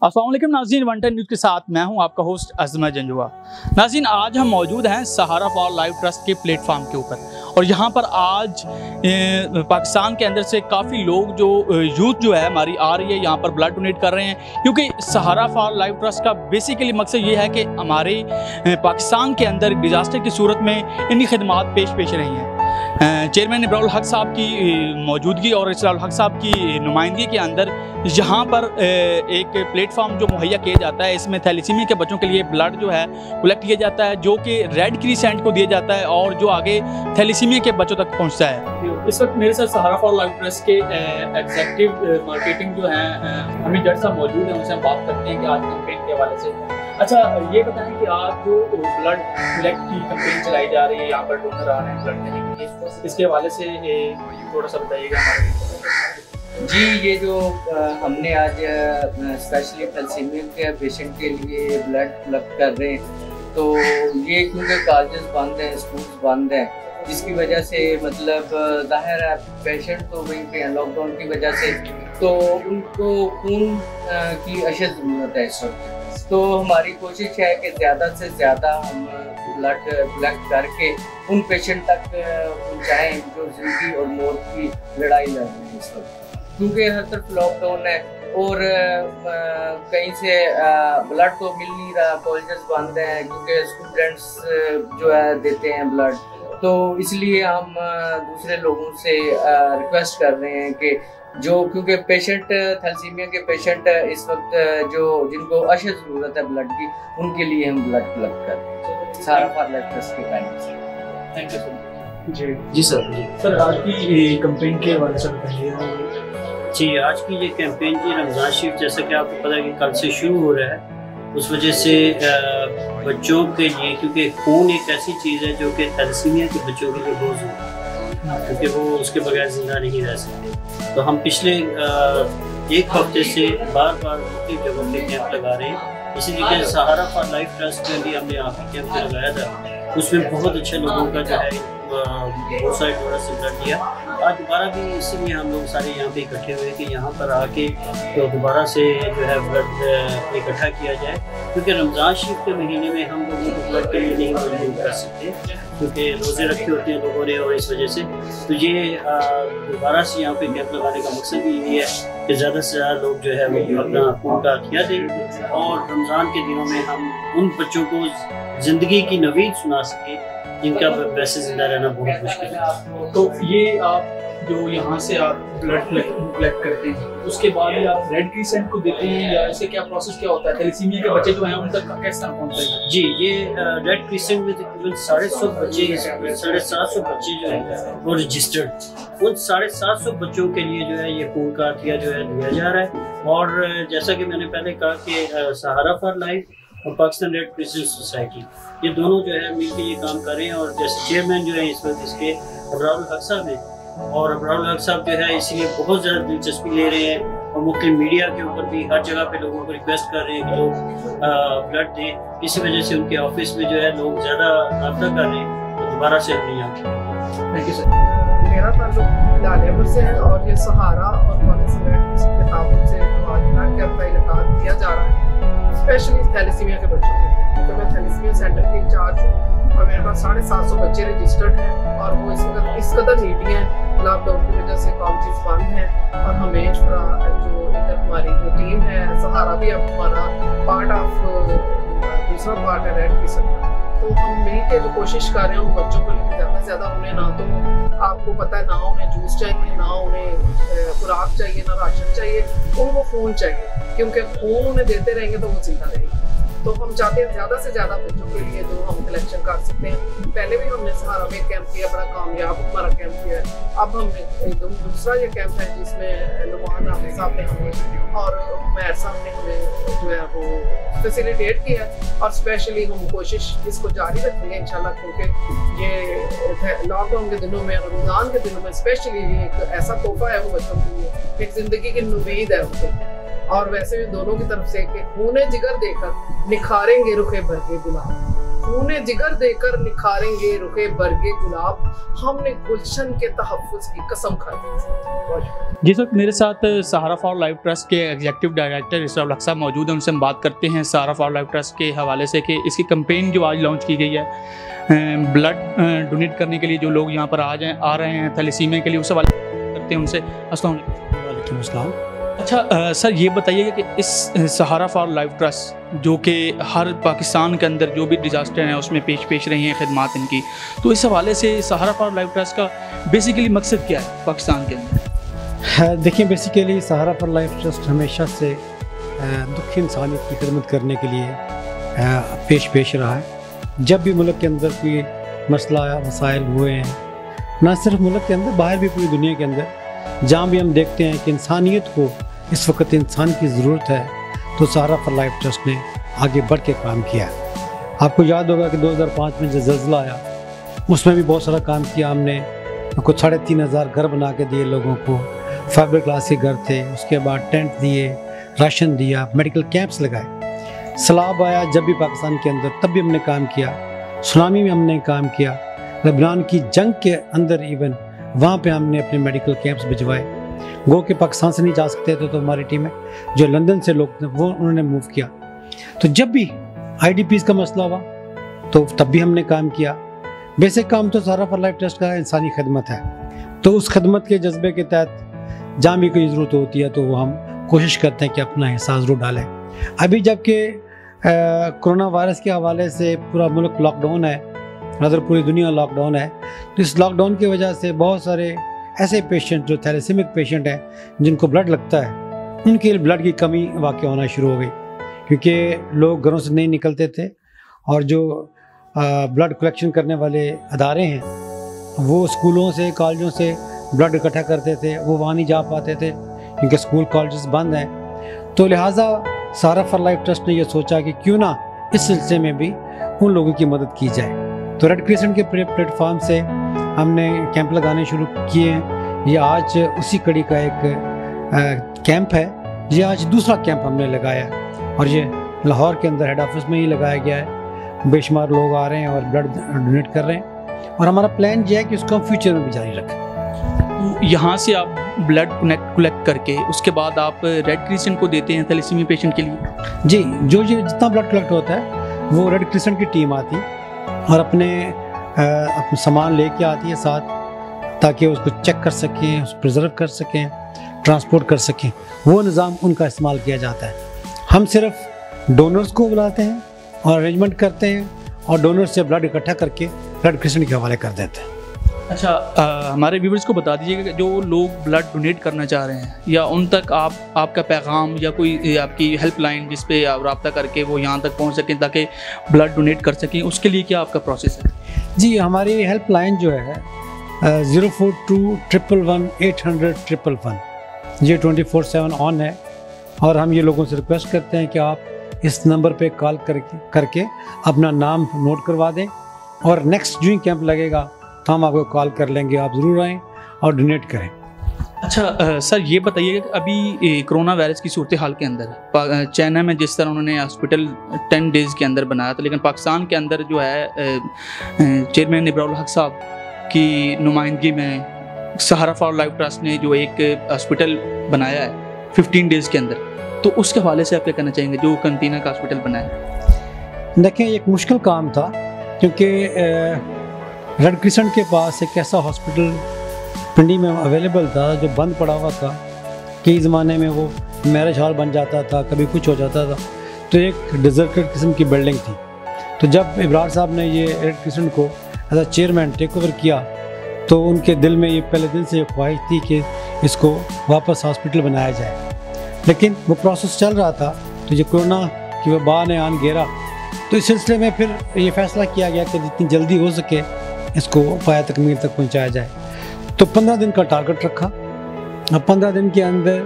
अस्सलाम वालेकुम नाज़रीन, वन10 न्यूज़ के साथ मैं हूं आपका होस्ट अज़मत जंजुआ। नाज़रीन, आज हम मौजूद हैं सहारा फॉर लाइफ ट्रस्ट के प्लेटफॉर्म के ऊपर और यहां पर आज पाकिस्तान के अंदर से काफ़ी लोग जो यूथ जो है हमारी आ रही है यहां पर ब्लड डोनेट कर रहे हैं, क्योंकि सहारा फॉर लाइफ ट्रस्ट का बेसिकली मकसद ये है कि हमारे पाकिस्तान के अंदर डिज़ास्टर की सूरत में इनकी खिदमात पेश रही हैं। चेयरमैन इब्रारुल हक साहब की मौजूदगी और इस्रारुल हक साहब की नुमाइंदगी के अंदर यहाँ पर एक प्लेटफॉर्म जो मुहैया किया जाता है, इसमें थैलेसीमिया के बच्चों के लिए ब्लड जो है कलेक्ट किया जाता है, जो कि रेड क्रिसेंट को दिया जाता है और जो आगे थैलेसीमिया के बच्चों तक पहुँचता है। इस वक्त मेरे साथ सहारा फॉर लाइफ ट्रस्ट के एग्जीक्यूटिव मार्केटिंग जो है हमें जज साहब मौजूद हैं, उनसे हम बात करते हैं कि आज कैंपेन के हवाले से। अच्छा, ये बताएं कि आज जो ब्लड कलेक्ट की कैंपेन चलाई जा रही है, यहाँ पर डोनर आ रहे हैं ब्लड देने के लिए, इसके हवाले से थोड़ा सा बताइएगा हमारे। जी, ये जो हमने आज स्पेशली थैलेसीमिया के पेशेंट के लिए ब्लड कलेक्ट कर रहे हैं, तो ये क्योंकि कॉलेजेस बंद हैं, स्कूल्स बंद हैं, जिसकी वजह से मतलब ज़ाहिर है पेशेंट तो वहीं पे हैं लॉकडाउन की वजह से, तो उनको खून की अशद ज़रूरत है इस वक्त। तो हमारी कोशिश है कि ज़्यादा से ज़्यादा हम ब्लड कलेक्ट करके उन पेशेंट तक पहुँचाएँ जो ज़िंदगी और मौत की लड़ाई लड़ रहे हैं इस वक्त, क्योंकि हर तरफ लॉकडाउन है और कहीं से ब्लड तो मिल नहीं रहा, कॉलेजेस बंद हैं क्योंकि स्टूडेंट्स जो है देते हैं ब्लड, तो इसलिए हम दूसरे लोगों से रिक्वेस्ट कर रहे हैं कि जो क्योंकि पेशेंट थैलेसीमिया के पेशेंट इस वक्त जो जिनको अशद ज़रूरत है ब्लड की, उनके लिए हम ब्लड कलेक्ट कर रहे हैं सहारा फॉर लाइफ ट्रस्ट के टाइम से। Thank you sir. जी सर, आज की कैंपेन के हवाले से बताइए। जी, आज की ये कैंपेन जी रमज़ान शरीफ, जैसा कि आपको पता है कि कल से शुरू हो रहा है, उस वजह से बच्चों के लिए, क्योंकि खून एक ऐसी चीज़ है जो कि थैलेसीमिया के बच्चों के लिए बहुत ज़रूरी है, क्योंकि वो उसके बगैर जिंदा नहीं रह सकते। तो हम पिछले एक हफ्ते से बार मुख्तलिफ जगहों पे कैंप लगा रहे हैं। इसी तरीके से सहारा फॉर लाइफ ट्रस्ट में भी हमने आखिरी कैंप लगाया था, उसमें बहुत अच्छे लोगों का जो है बहुत सारे डोनर से ब्लड दिया। आज दोबारा भी इसीलिए हम लोग सारे यहाँ पे इकट्ठे हुए कि यहाँ पर आके तो दोबारा से जो है ब्लड इकट्ठा किया जाए, क्योंकि रमज़ान शरीफ के महीने में हम लोगों को ब्लड के लिए नहीं मजबूर कर सकते, क्योंकि रोज़े रखे होते हैं लोगों ने, और इस वजह से तो ये दोबारा से यहाँ पे कैंप लगाने का मकसद भी यही है कि ज़्यादा से ज़्यादा लोग जो है वो अपना खून का अतिया दें और रमज़ान के दिनों में हम उन बच्चों को ज़िंदगी की नवीद सुना सकें जिनका वैसे जिंदा रहना बहुत मुश्किल है। तो ये आप जो यहाँ से आप ब्लड कलेक्ट करते हैं, उसके बाद ही आप रेड क्रिसेंट को देते हैं या इससे क्या प्रोसेस क्या होता है? थैलेसीमिया के बच्चे जो हैं उन तक किस तरह पहुँचते हैं? जी, ये रेड क्रिसेंट में तकरीबन 750 बच्चे, 750 बच्चे जो हैं वो रजिस्टर्ड, उन 750 बच्चों के लिए जो है ये खून का अतिया जो है दिया जा रहा है। और जैसा कि मैंने पहले कहा कि सहारा फॉर लाइफ और पाकिस्तान रेड क्रिसेंट सोसाइटी, ये दोनों जो है मिलकर ये काम कर रहे हैं। और जैसे चेयरमैन जो है इस वक्त इसके इब्रारुल हक साहब हैं, और इब्रारुल हक साहब जो है इसीलिए बहुत ज़्यादा दिलचस्पी ले रहे हैं और मुख्तलिफ मीडिया के ऊपर भी हर जगह पे लोगों को रिक्वेस्ट कर रहे हैं कि लोग ब्लड दें। इसी वजह से उनके ऑफिस में जो है लोग ज़्यादा रब्ता कर रहे हैं, तो दोबारा से हम यहाँ। Thank you sir. मेरा ताल्लुक लालेपुर से है और ये सहारा और पाकिस्तान रेड क्रिसेंट के ताबून से आज ब्लड कैंप का इनेकाद किया जा रहा है स्पेशली थैलेसीमिया के बच्चों के। तो मैं थैलेसीमिया सेंटर की इंचार्ज हूँ और मेरे पास 750 बच्चे रजिस्टर्ड हैं और वो इस कदर नीडी हैं, लॉकडाउन की वजह से कॉलेजेस बंद हैं। और हमें जो इधर हमारी जो टीम है सहारा भी अब हमारा पार्ट ऑफ दूसरा पार्ट है रेड क्रिसेंट का, तो हम मिल के जो कोशिश कर रहे हैं उन बच्चों को लेकर ज़्यादा से ज़्यादा उन्हें ना तो आपको पता है ना उन्हें जूस चाहिए, ना उन्हें खुराक चाहिए, ना राशन चाहिए, उनको खून चाहिए, क्योंकि खून उन्हें देते रहेंगे तो वो जिंदा रहेंगे। तो हम चाहते हैं ज़्यादा से ज़्यादा बच्चों के लिए जो हम कलेक्शन कर सकते हैं। पहले भी हमने सहारा में कैंप किया, बड़ा कामयाब हमारा कैंप किया है। अब हमने दूसरा ये कैंप है जिसमें नुमान आफिस साहब ने हमें और मैर साहब ने हमें जो है वो फैसिलिटेट किया, और स्पेशली हम कोशिश इसको जारी रखेंगे इंशाल्लाह, क्योंकि ये लॉकडाउन के दिनों में, रमज़ान के दिनों में स्पेशली ये एक ऐसा तोहफा है वो बच्चों के लिए, एक ज़िंदगी की उम्मीद है उनके। और वैसे भी दोनों की तरफ से कि खूने जिगर देकर निखारेंगे रुखे भर के गुलाब। खूने जिगर देकर निखारेंगे रुखे बरगे गुलाब, हमने गुलशन के तहफ्फुज़ की कसम खाई। जी सर, मेरे साथ सहारा फॉर लाइफ ट्रस्ट के एग्जीक्यूटिव डायरेक्टर इसरार लक साहब मौजूद हैं। उनसे हम बात करते हैं सहारा फॉर लाइफ ट्रस्ट के हवाले से कि इसकी कैंपेन जो आज लॉन्च की गई है ब्लड डोनेट करने के लिए, जो लोग यहाँ पर आ रहे हैं थैलेसीमिया के लिए, उस हवाले करते हैं उनसे। अस्सलाम वालेकुम। अस्सलाम। अच्छा सर, ये बताइएगा कि इस सहारा फॉर लाइफ ट्रस्ट जो कि हर पाकिस्तान के अंदर जो भी डिज़ास्टर हैं उसमें पेश रही हैं खिदमात इनकी, तो इस हवाले से सहारा फॉर लाइफ ट्रस्ट का बेसिकली मकसद क्या है पाकिस्तान के अंदर? देखिए, basically Sahara for life trust हमेशा से दुखी इंसानियत की खिदमत करने के लिए पेश रहा है। जब भी मुल्क के अंदर कोई मसला मसाइल हुए हैं, ना सिर्फ मुल्क के अंदर, बाहर भी पूरी दुनिया के अंदर, जहाँ भी हम देखते हैं कि इंसानियत को इस वक्त इंसान की ज़रूरत है, तो सहारा फॉर लाइफ ट्रस्ट ने आगे बढ़ के काम किया। आपको याद होगा कि 2005 में जो ज़ल्ज़ला आया, उसमें भी बहुत सारा काम किया हमने। कुछ 3,500 घर बना के दिए लोगों को, फाइबर क्लास के घर थे, उसके बाद टेंट दिए, राशन दिया, मेडिकल कैंप्स लगाए। सैलाब आया जब भी पाकिस्तान के अंदर, तब भी हमने काम किया। सुनामी में हमने काम किया। लेबनान की जंग के अंदर इवन वहाँ पे हमने अपने मेडिकल कैंप्स भिजवाए। गो के पाकिस्तान से नहीं जा सकते थे, तो हमारी टीमें जो लंदन से लोग थे वो उन्होंने मूव किया। तो जब भी IDPs का मसला हुआ तो तब भी हमने काम किया। बेसिक काम तो सहारा फॉर लाइफ ट्रस्ट का इंसानी खिदमत है, तो उस खिदमत के जज्बे के तहत जहाँ भी कोई ज़रूरत होती है तो वो हम कोशिश करते हैं कि अपना हिस्सा ज़रूर डालें। अभी जबकि कोरोना वायरस के हवाले से पूरा मुल्क लॉकडाउन है, अगर पूरी दुनिया लॉकडाउन है, तो इस लॉकडाउन की वजह से बहुत सारे ऐसे पेशेंट जो थैलेसीमिक पेशेंट हैं, जिनको ब्लड लगता है, उनके ब्लड की कमी वाक़ई होना शुरू हो गई, क्योंकि लोग घरों से नहीं निकलते थे और जो ब्लड कलेक्शन करने वाले अदारे हैं वो स्कूलों से कॉलेजों से ब्लड इकट्ठा करते थे, वो वहाँ नहीं जा पाते थे क्योंकि स्कूल कॉलेजेस बंद हैं। तो लिहाजा सहारा फॉर लाइफ ट्रस्ट ने यह सोचा कि क्यों ना इस सिलसिले में भी उन लोगों की मदद की जाए। तो रेड क्रिसेंट के प्लेटफॉर्म से हमने कैंप लगाने शुरू किए हैं। ये आज उसी कड़ी का एक कैंप है। ये आज दूसरा कैंप हमने लगाया है और ये लाहौर के अंदर हेड ऑफिस में ही लगाया गया है। बेशुमार लोग आ रहे हैं और ब्लड डोनेट कर रहे हैं और हमारा प्लान ये है कि उसको हम फ्यूचर में भी जारी रखें। यहाँ से आप ब्लड कलेक्ट करके उसके बाद आप रेड क्रिसेंट को देते हैं थैलेसीमिया पेशेंट के लिए? जी, जो जितना ब्लड कलेक्ट होता है वो रेड क्रिसेंट की टीम आती है और अपने सामान लेके आती है साथ, ताकि उसको चेक कर सकें, उसको प्रिजर्व कर सकें, ट्रांसपोर्ट कर सकें। वो निज़ाम उनका इस्तेमाल किया जाता है। हम सिर्फ डोनर्स को बुलाते हैं और अरेंजमेंट करते हैं और डोनर्स से ब्लड इकट्ठा करके रेड क्रिसेंट के हवाले कर देते हैं। अच्छा, हमारे व्यूवर्स को बता दीजिएगा कि जो लोग ब्लड डोनेट करना चाह रहे हैं, या उन तक आपका पैगाम या कोई आपकी हेल्पलाइन जिस पे आप रब्ता करके वो यहाँ तक पहुँच सकें ताकि ब्लड डोनेट कर सकें, उसके लिए क्या आपका प्रोसेस है? जी, हमारी हेल्पलाइन जो है 042-111-800-111, ये 24/7 ऑन है और हम ये लोगों से रिक्वेस्ट करते हैं कि आप इस नंबर पे कॉल करके अपना नाम नोट करवा दें और नेक्स्ट जो कैंप लगेगा तो हम आपको कॉल कर लेंगे, आप ज़रूर आएँ और डोनेट करें। अच्छा सर, ये बताइए कि अभी कोरोना वायरस की सूरत हाल के अंदर चाइना में जिस तरह उन्होंने हॉस्पिटल 10 डेज़ के अंदर बनाया था, लेकिन पाकिस्तान के अंदर जो है चेयरमैन इब्रार हक साहब की नुमाइंदगी में सहारा फॉर लाइफ ट्रस्ट ने जो एक हॉस्पिटल बनाया है 15 डेज़ के अंदर, तो उसके हवाले से आप क्या कहना चाहेंगे जो कंटीना का हॉस्पिटल बनाया? देखिए, एक मुश्किल काम था क्योंकि रेड क्रिसेंट के पास एक ऐसा हॉस्पिटल पिंडी में अवेलेबल था जो बंद पड़ा हुआ था। कई ज़माने में वो मैरिज हॉल बन जाता था, कभी कुछ हो जाता था, तो एक डिजर्टेड किस्म की बिल्डिंग थी। तो जब इब्रार साहब ने ये रेड क्रिसेंट को as a chairman take over किया तो उनके दिल में ये पहले दिन से ख्वाहिश थी कि इसको वापस हॉस्पिटल बनाया जाए, लेकिन वो प्रोसेस चल रहा था। तो ये कोरोना की वबा ने आन घेरा, तो इस सिलसिले में फिर ये फैसला किया गया कि जितनी जल्दी हो सके इसको पाया तकमील तक पहुँचाया जाए। तो 15 दिन का टारगेट रखा। अब 15 दिन के अंदर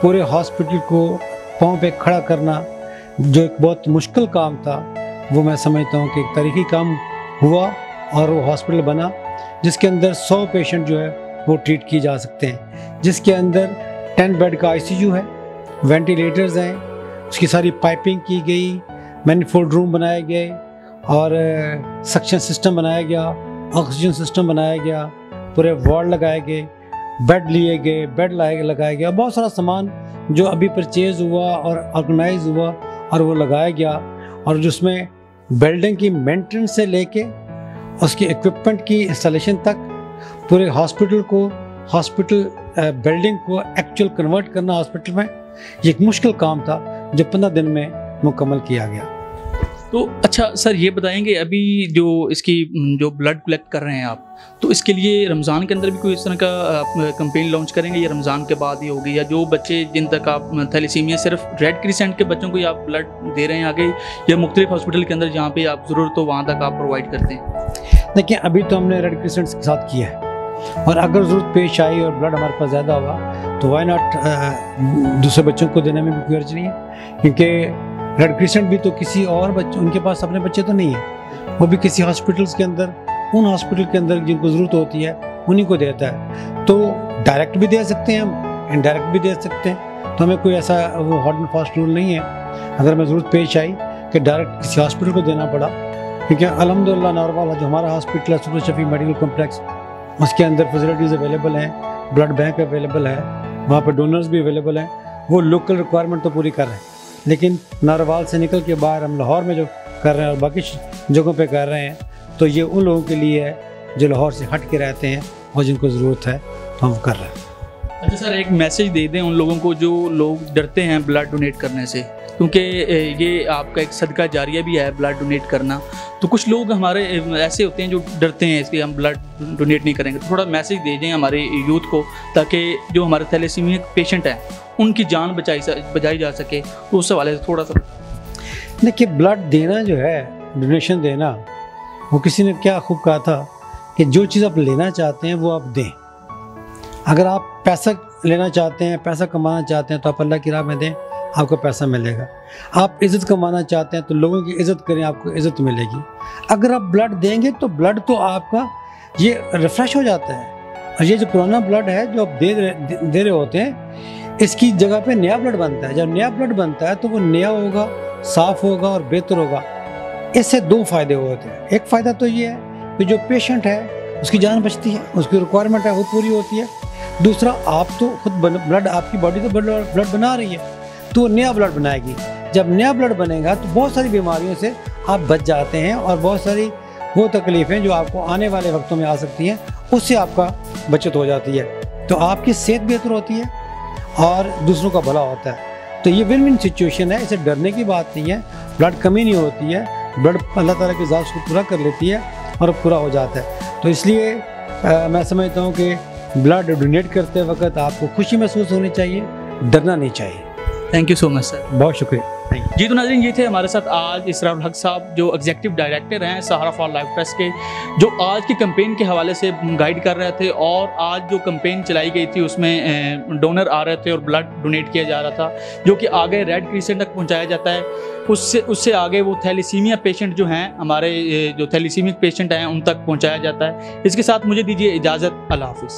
पूरे हॉस्पिटल को पाँव पे खड़ा करना जो एक बहुत मुश्किल काम था, वो मैं समझता हूँ कि एक तारीखी काम हुआ और वो हॉस्पिटल बना जिसके अंदर 100 पेशेंट जो है वो ट्रीट किए जा सकते हैं, जिसके अंदर 10 बेड का ICU है, वेंटिलेटर्स हैं, उसकी सारी पाइपिंग की गई, मैनिफोल्ड रूम बनाए गए और सक्शन सिस्टम बनाया गया, ऑक्सीजन सिस्टम बनाया गया, पूरे वार्ड लगाए गए, बेड लिए गए, बेड लगाया गया, बहुत सारा सामान जो अभी परचेज हुआ और ऑर्गेनाइज हुआ और वो लगाया गया। और जिसमें बिल्डिंग की मेंटेनेंस से लेके उसकी इक्विपमेंट की इंस्टॉलेशन तक, पूरे हॉस्पिटल बिल्डिंग को एक्चुअल कन्वर्ट करना हॉस्पिटल में, ये एक मुश्किल काम था जो 15 दिन में मुकम्मल किया गया। तो अच्छा सर, ये बताएंगे अभी जो इसकी जो ब्लड कलेक्ट कर रहे हैं आप, तो इसके लिए रमज़ान के अंदर भी कोई इस तरह का कैंपेन लॉन्च करेंगे या रमज़ान के बाद ही होगी, या जो बच्चे जिन तक आप थैलेसीमिया सिर्फ रेड क्रिसेंट के बच्चों को ही आप ब्लड दे रहे हैं आगे, या मुख्तलिफ हॉस्पिटल के अंदर जहाँ पे आप ज़रूरत हो वहाँ तक आप प्रोवाइड करते हैं? देखिए, अभी तो हमने रेड क्रिसेंट के साथ किया है, और अगर ज़रूरत पेश आई और ब्लड हमारे पास ज़्यादा होगा तो वाई नॉट दूसरे बच्चों को देने में भी कोई अर्ज नहीं है, क्योंकि रेड क्रिसेंट भी तो किसी और बच्चे, उनके पास अपने बच्चे तो नहीं है, वो भी किसी हॉस्पिटल्स के अंदर, उन हॉस्पिटल के अंदर जिनको ज़रूरत होती है उन्हीं को देता है। तो डायरेक्ट भी दे सकते हैं हम, इनडायरेक्ट भी दे सकते हैं, तो हमें कोई ऐसा वो हार्ड एंड फास्ट रूल नहीं है। अगर हमें ज़रूरत पेश आई कि डायरेक्ट किसी हॉस्पिटल को देना पड़ा, क्योंकि अल्हम्दुलिल्लाह नारवाला जो हमारा हॉस्पिटल है, सुपर शफी मेडिकल कॉम्प्लेक्स, उसके अंदर फैसिलिटीज़ अवेलेबल हैं, ब्लड बैंक अवेलेबल है, वहाँ पर डोनर्स भी अवेलेबल हैं, वो लोकल रिक्वायरमेंट तो पूरी कर रहे हैं। लेकिन नारवाल से निकल के बाहर हम लाहौर में जो कर रहे हैं और बाकी जगहों पे कर रहे हैं, तो ये उन लोगों के लिए है जो लाहौर से हट के रहते हैं और जिनको ज़रूरत है, तो हम कर रहे हैं। अच्छा सर, एक मैसेज दे दें उन लोगों को जो लोग डरते हैं ब्लड डोनेट करने से, क्योंकि ये आपका एक सदका जारिया भी है ब्लड डोनेट करना, तो कुछ लोग हमारे ऐसे होते हैं जो डरते हैं इसलिए हम ब्लड डोनेट नहीं करेंगे। तो थोड़ा मैसेज दे दें हमारे यूथ को, ताकि जो हमारे थैलेसीमिया पेशेंट हैं उनकी जान बचाई जा सके, तो उस हवाले से थोड़ा सा। देखिए, ब्लड देना जो है, डोनेशन देना, वो किसी ने क्या खूब कहा था कि जो चीज़ आप लेना चाहते हैं वो आप दें। अगर आप पैसा लेना चाहते हैं, पैसा कमाना चाहते हैं, तो आप अल्लाह की राह में दें, आपको पैसा मिलेगा। आप इज़्ज़त कमाना चाहते हैं तो लोगों की इज़्ज़त करें, आपको इज़्ज़त मिलेगी। अगर आप ब्लड देंगे तो ब्लड तो आपका ये रिफ़्रेश हो जाता है, और ये जो पुराना ब्लड है जो आप दे रहे होते हैं, इसकी जगह पे नया ब्लड बनता है। जब नया ब्लड बनता है तो वो नया होगा, साफ़ होगा और बेहतर होगा। इससे दो फ़ायदे होते हैं। एक फ़ायदा तो ये है कि जो पेशेंट है उसकी जान बचती है, उसकी रिक्वायरमेंट है वो पूरी होती है। दूसरा, आप तो खुद ब्लड, आपकी बॉडी तो ब्लड बना रही है, तो नया ब्लड बनाएगी। जब नया ब्लड बनेगा तो बहुत सारी बीमारियों से आप बच जाते हैं, और बहुत सारी वो तकलीफ़ें जो आपको आने वाले वक्तों में आ सकती हैं, उससे आपका बचत हो जाती है। तो आपकी सेहत बेहतर होती है और दूसरों का भला होता है। तो ये विन विन सिचुएशन है, इसे डरने की बात नहीं है। ब्लड कमी नहीं होती है, ब्लड अल्लाह ताला की ज़ात उसको पूरा कर लेती है और पूरा हो जाता है। तो इसलिए मैं समझता हूँ कि ब्लड डोनेट करते वक्त आपको खुशी महसूस होनी चाहिए, डरना नहीं चाहिए। Thank you so much sir, बहुत शुक्रिया। जी तो नाज़रीन, ये थे हमारे साथ आज इसरारुल हक साहब, जो एग्जीक्यूटिव डायरेक्टर हैं सहारा फॉर लाइफ ट्रस्ट के, जो आज की कैंपेन के हवाले से गाइड कर रहे थे। और आज जो कैंपेन चलाई गई थी उसमें डोनर आ रहे थे और ब्लड डोनेट किया जा रहा था, जो कि आगे रेड क्रिसेंट तक पहुंचाया जाता है। उससे आगे वो थैलेसीमिया पेशेंट जो हैं, हमारे जो थैलेसीमिक पेशेंट हैं, उन तक पहुँचाया जाता है। इसके साथ मुझे दीजिए इजाज़त, अल्लाह हाफ़िज़।